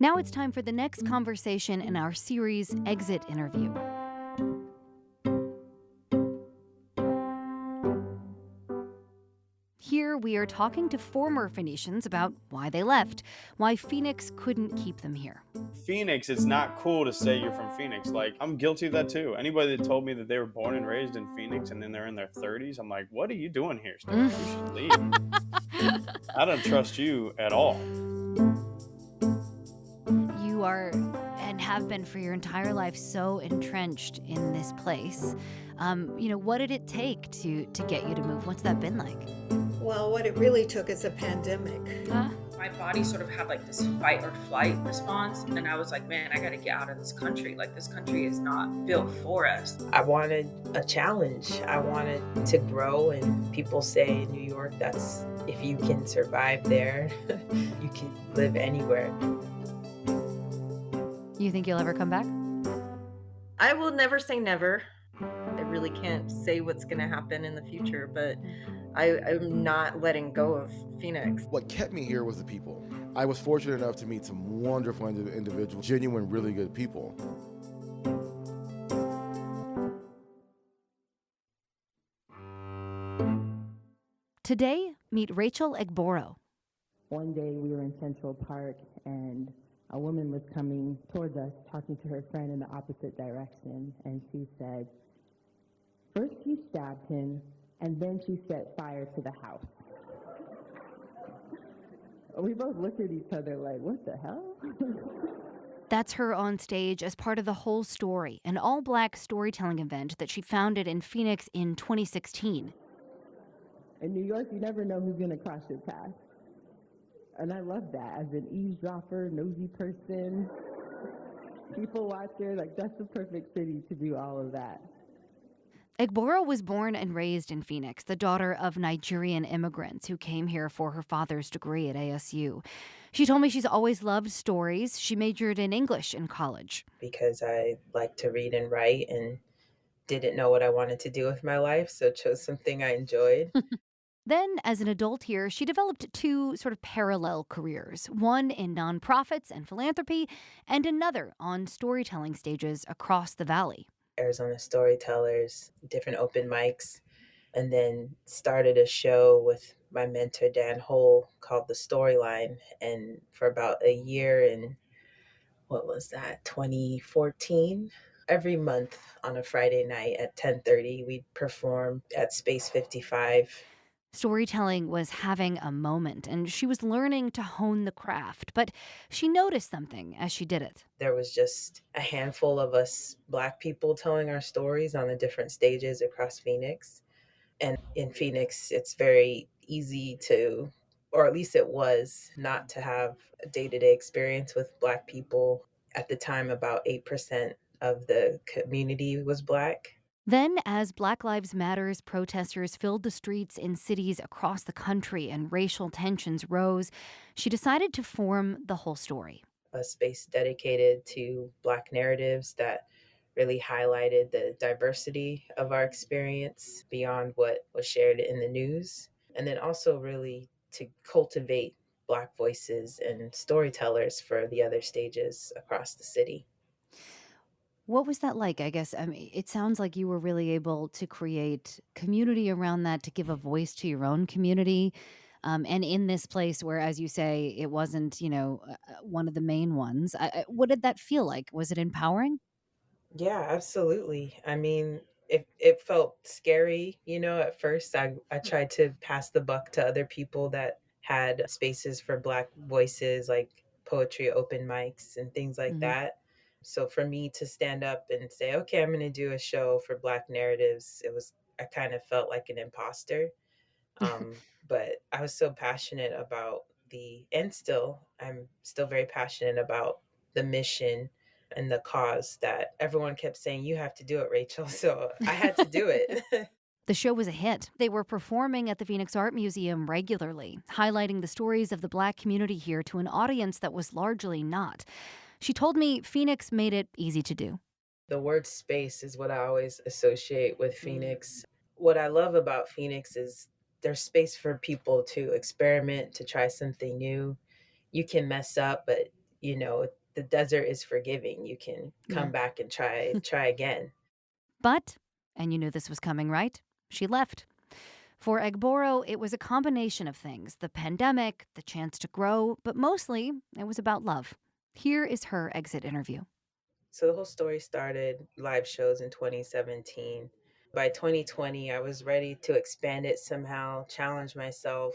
Now it's time for the next conversation in our series, Exit Interview. Here we are talking to former Phoenicians about why they left, why Phoenix couldn't keep them here. Phoenix, it's not cool to say you're from Phoenix. Like, I'm guilty of that too. Anybody that told me that they were born and raised in Phoenix and then they're in their 30s, I'm like, what are you doing here, Stephen? You should leave. I don't trust you at all. You are and have been for your entire life so entrenched in this place. What did it take to get you to move? What's that been like? Well, what it really took is a pandemic. My body sort of had like this fight or flight response. And I was like, man, I got to get out of this country. Like, this country is not built for us. I wanted a challenge. I wanted to grow. And people say in New York, that's if you can survive there, you can live anywhere. You think you'll ever come back? I will never say never. I really can't say what's going to happen in the future, but I'm not letting go of Phoenix. What kept me here was the people. I was fortunate enough to meet some wonderful individuals, genuine, really good people. Today, meet Rachel Egboro. One day we were in Central Park and a woman was coming towards us talking to her friend in the opposite direction, and she said, first you stabbed him, and then she set fire to the house. We both looked at each other like, what the hell? That's her on stage as part of The Whole Story, an all-black storytelling event that she founded in Phoenix in 2016. In New York, you never know who's going to cross your path. And I love that. As an eavesdropper, nosy person, people watcher, like that's the perfect city to do all of that. Egboro was born and raised in Phoenix, the daughter of Nigerian immigrants who came here for her father's degree at ASU. She told me she's always loved stories. She majored in English in college. Because I like to read and write and didn't know what I wanted to do with my life, so chose something I enjoyed. Then, as an adult here, she developed two sort of parallel careers, one in nonprofits and philanthropy, and another on storytelling stages across the valley. Arizona Storytellers, different open mics, and then started a show with my mentor, Dan Hole, called The Storyline. And for about a year in, 2014? Every month on a Friday night at 10:30, we'd perform at Space 55. Storytelling was having a moment, and she was learning to hone the craft, but she noticed something as she did it. There was just a handful of us Black people telling our stories on the different stages across Phoenix. And in Phoenix, it's very easy to, or at least it was, not to have a day-to-day experience with Black people. At the time, about 8% of the community was Black. Then, as Black Lives Matter's protesters filled the streets in cities across the country and racial tensions rose, she decided to form The Whole Story. A space dedicated to Black narratives that really highlighted the diversity of our experience beyond what was shared in the news. And then also really to cultivate Black voices and storytellers for the other stages across the city. What was that like? I guess, it sounds like you were really able to create community around that, to give a voice to your own community. And in this place where, as you say, it wasn't, one of the main ones. What did that feel like? Was it empowering? Yeah, absolutely. I mean, it felt scary, at first. I tried to pass the buck to other people that had spaces for Black voices, like poetry open mics and things like that. So for me to stand up and say, okay, I'm going to do a show for Black narratives, I kind of felt like an imposter. But I was so passionate about I'm still very passionate about the mission and the cause that everyone kept saying, you have to do it, Rachel. So I had to do it. The show was a hit. They were performing at the Phoenix Art Museum regularly, highlighting the stories of the Black community here to an audience that was largely not. She told me Phoenix made it easy to do. The word space is what I always associate with Phoenix. What I love about Phoenix is there's space for people to experiment, to try something new. You can mess up, but the desert is forgiving. You can come Yeah. back and try again. But, and you knew this was coming, right? She left. For Egboro, it was a combination of things: the pandemic, the chance to grow, but mostly it was about love. Here is her exit interview. So the whole story started live shows in 2017. By 2020, I was ready to expand it somehow, challenge myself.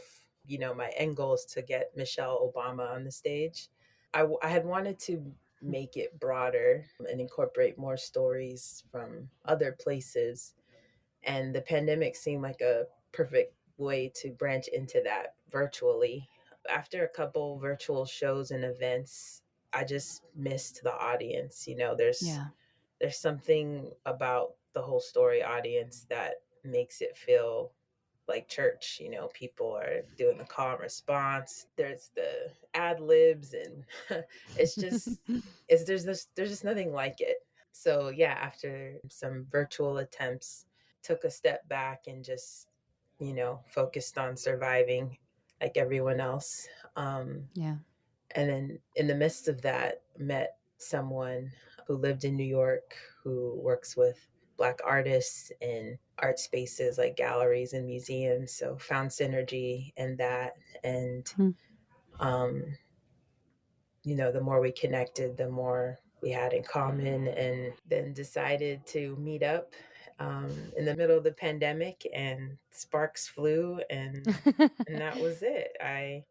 My end goal is to get Michelle Obama on the stage. I had wanted to make it broader and incorporate more stories from other places. And the pandemic seemed like a perfect way to branch into that virtually. After a couple virtual shows and events, I just missed the audience. Yeah. There's something about the whole story audience that makes it feel like church. People are doing the call and response. There's the ad libs, and it's just there's just nothing like it. So yeah, after some virtual attempts, took a step back and just focused on surviving like everyone else. Yeah. And then in the midst of that, met someone who lived in New York, who works with Black artists in art spaces like galleries and museums. So found synergy in that. And, Hmm. um, the more we connected, the more we had in common, and then decided to meet up in the middle of the pandemic, and sparks flew, and that was it. I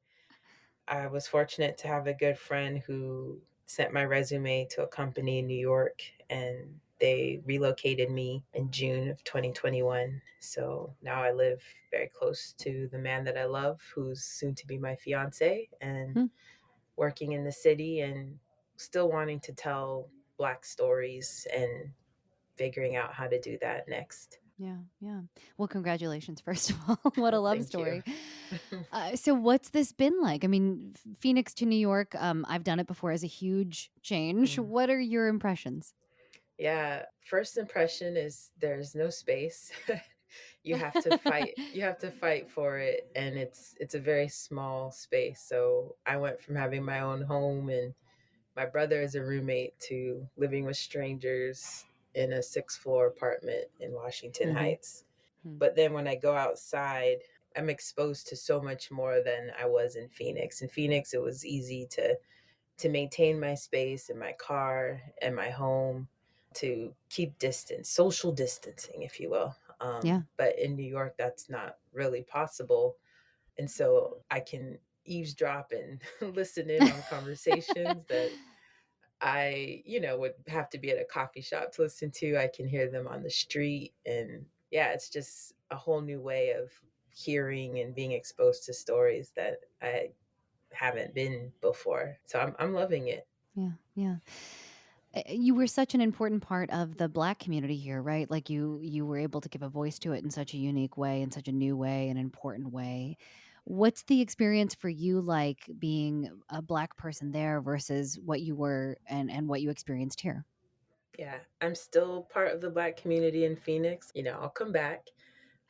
was fortunate to have a good friend who sent my resume to a company in New York, and they relocated me in June of 2021. So now I live very close to the man that I love, who's soon to be my fiance, and Hmm. working in the city and still wanting to tell Black stories and figuring out how to do that next. Yeah, yeah. Well, congratulations, first of all. What a love Thank you. story. So, what's this been like? I mean, Phoenix to New York, I've done it before as a huge change. Mm. What are your impressions? Yeah, first impression is there's no space. You have to fight for it, and it's a very small space. So I went from having my own home and my brother is a roommate to living with strangers in a sixth floor apartment in Washington Hmm. Heights. But then when I go outside, I'm exposed to so much more than I was in Phoenix. In Phoenix, it was easy to maintain my space in my car and my home, to keep distance, social distancing, if you will. Yeah. But in New York, that's not really possible. And so I can eavesdrop and listen in on conversations that would have to be at a coffee shop to listen to. I can hear them on the street. And yeah, it's just a whole new way of hearing and being exposed to stories that I haven't been before. So I'm loving it. Yeah, yeah. You were such an important part of the Black community here, right? Like you were able to give a voice to it in such a unique way, in such a new way, an important way. What's the experience for you like being a Black person there versus what you were and what you experienced here? Yeah, I'm still part of the Black community in Phoenix. I'll come back.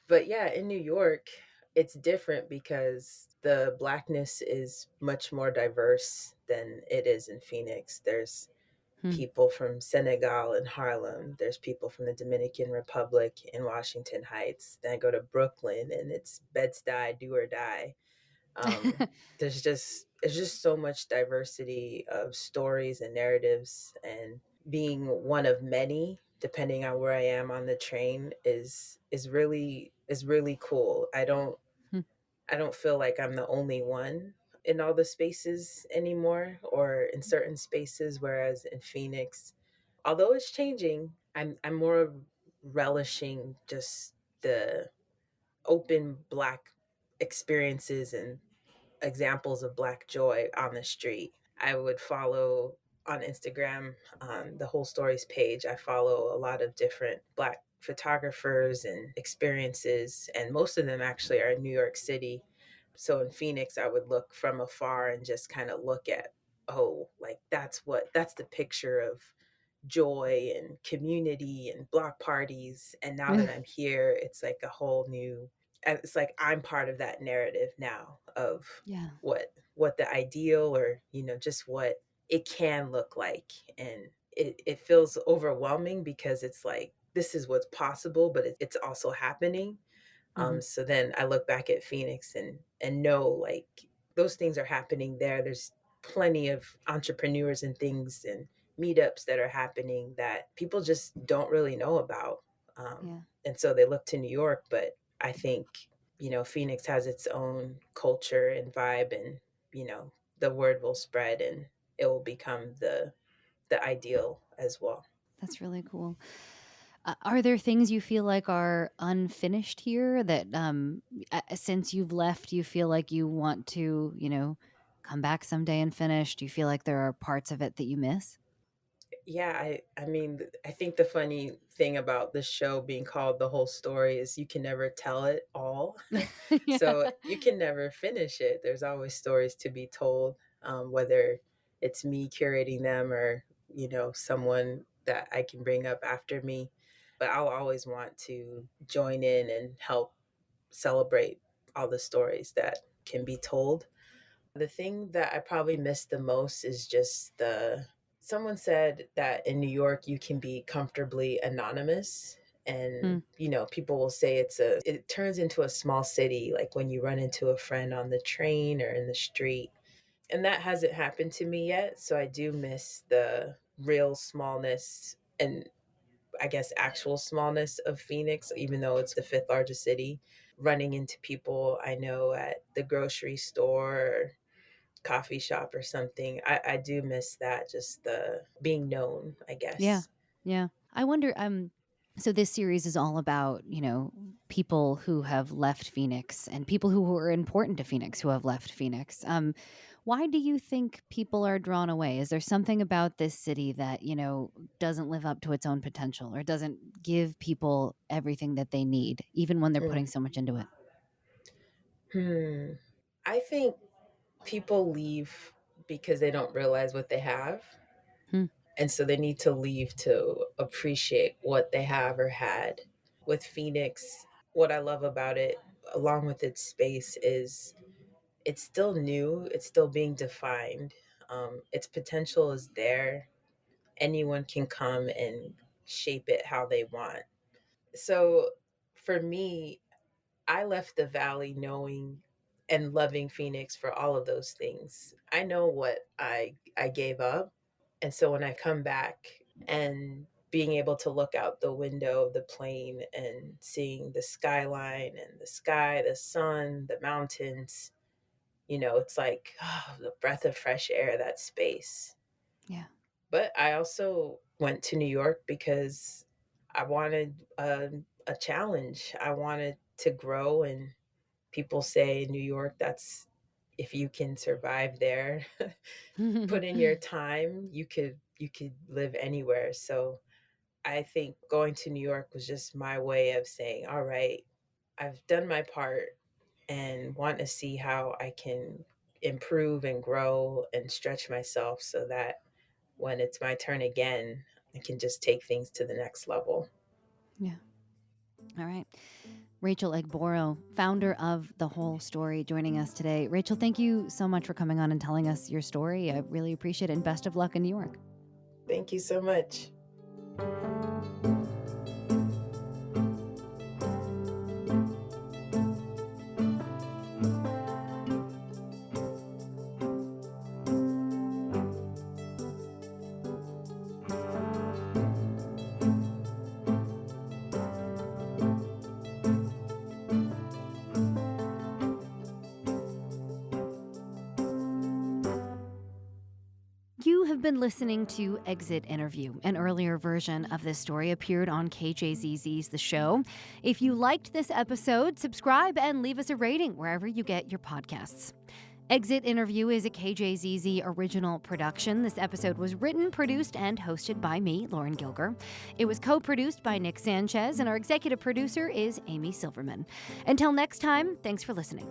But yeah, in New York, it's different because the Blackness is much more diverse than it is in Phoenix. There's Hmm. people from Senegal in Harlem. There's people from the Dominican Republic in Washington Heights. Then I go to Brooklyn, and it's Bed-Stuy, do or die. Um, there's just so much diversity of stories and narratives, and being one of many, depending on where I am on the train, is really cool. Hmm. I don't feel like I'm the only one in all the spaces anymore, or in certain spaces, whereas in Phoenix, although it's changing, I'm more relishing just the open Black experiences and examples of Black joy on the street. I would follow on Instagram, on the Whole Stories page. I follow a lot of different Black photographers and experiences, and most of them actually are in New York City. So in Phoenix, I would look from afar and just kind of look at, oh, like that's the picture of joy and community and block parties. And now that I'm here, it's like a whole new, and it's like I'm part of that narrative now of Yeah. what the ideal, or just what it can look like. And it feels overwhelming because it's like, this is what's possible, but it's also happening. Mhm. So then I look back at Phoenix and know like those things are happening there. There's plenty of entrepreneurs and things and meetups that are happening that people just don't really know about. Yeah. And so they look to New York, but I think, Phoenix has its own culture and vibe, and, the word will spread and it will become the ideal as well. That's really cool. Are there things you feel like are unfinished here that, since you've left, you feel like you want to, come back someday and finish? Do you feel like there are parts of it that you miss? Yeah, I mean, I think the funny thing about this show being called The Whole Story is you can never tell it all. Yeah. So you can never finish it. There's always stories to be told, whether it's me curating them or, someone that I can bring up after me. But I'll always want to join in and help celebrate all the stories that can be told. The thing that I probably miss the most is just someone said that in New York you can be comfortably anonymous, and Mm. people will say it turns into a small city, like when you run into a friend on the train or in the street. And that hasn't happened to me yet, so I do miss the real smallness and, I guess, actual smallness of Phoenix, even though it's the fifth largest city. Running into people I know at the grocery store, coffee shop or something. I do miss that, just the being known, I Yeah. guess. Yeah. I wonder, so this series is all about, people who have left Phoenix and people who were important to Phoenix who have left Phoenix. Why do you think people are drawn away? Is there something about this city that, doesn't live up to its own potential or doesn't give people everything that they need, even when they're Mm. putting so much into it? Hmm. I think people leave because they don't realize what they have. Hmm. And so they need to leave to appreciate what they have or had. With Phoenix, what I love about it, along with its space, is it's still new, it's still being defined. Its potential is there. Anyone can come and shape it how they want. So for me, I left the valley knowing and loving Phoenix for all of those things. I know what I gave up. And so when I come back and being able to look out the window of the plane and seeing the skyline and the sky, the sun, the mountains, it's like, oh, the breath of fresh air, that space. Yeah. But I also went to New York because I wanted a challenge. I wanted to grow, and people say in New York, that's if you can survive there, put in your time, you could live anywhere. So I think going to New York was just my way of saying, all right, I've done my part and want to see how I can improve and grow and stretch myself so that when it's my turn again, I can just take things to the next level. Yeah. All right. Rachel Egboro, founder of The Whole Story, joining us today. Rachel, thank you so much for coming on and telling us your story. I really appreciate it, and best of luck in New York. Thank you so much. You have been listening to Exit Interview. An earlier version of this story appeared on KJZZ's The Show. If you liked this episode, subscribe and leave us a rating wherever you get your podcasts. Exit Interview is a KJZZ original production. This episode was written, produced, and hosted by me, Lauren Gilger. It was co-produced by Nick Sanchez, and our executive producer is Amy Silverman. Until next time, thanks for listening.